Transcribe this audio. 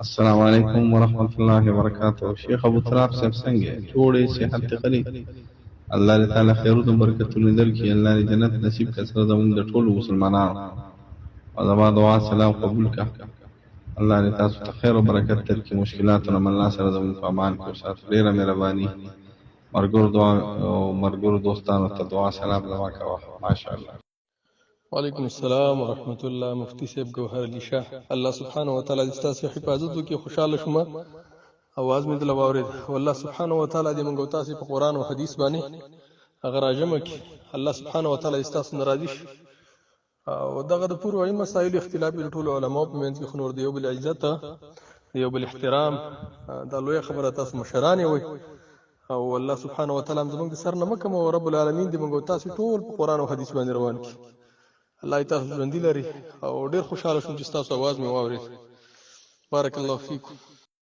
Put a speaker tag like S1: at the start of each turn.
S1: السلام علیکم ورحمۃ اللہ وبرکاتہ. شیخ ابو تراب صاحب څنګه جوړې صحت قلی الله تعالی خیرونه برکتونه درکړي. الله دې جنت نصیب کړي سره زموږ د ټولو مسلمانانو او زما دعا سلام قبول کړه. الله دې تاسو ته خیر او برکت درکړي. مشکلاتونه من الله سره زموږ په امان کې وساتي. ډېره مهرباني. مرګور دعا او مرګور دوستانو ته دعا سلام زما کوه. ماشاءالله.
S2: وعلیکم السلام ورحمۃ اللہ. مفتی صاحب گوهر علی شاه، الله سبحانه وتعالی دې تاسو حفاظت وکړي. خوشاله شوم اواز مې دلته واورېد. والله سبحانه وتعالی دې موږ تاسو په قرآن او حدیث باندې هغه راجمع کړي. الله سبحانه وتعالی دې تاسو ناراضي شي او دغه د پوره علم مسایل اختلاف د ټولو علماو په منځ کې خو نور د یو بل عزت د یو بل احترام دا لویه خبره. تاسو مشران یې وئ او الله سبحانه وتعالی زموږ د سر نه مه کموه او رب العالمین دې موږ تاسو ټول په قرآن او حدیث باندې روان کړي. الله دې تاسو ژوندي لري او ډېر خوشاله شوم چې ستاسو اواز مې واورېد. بارک الله فیکم.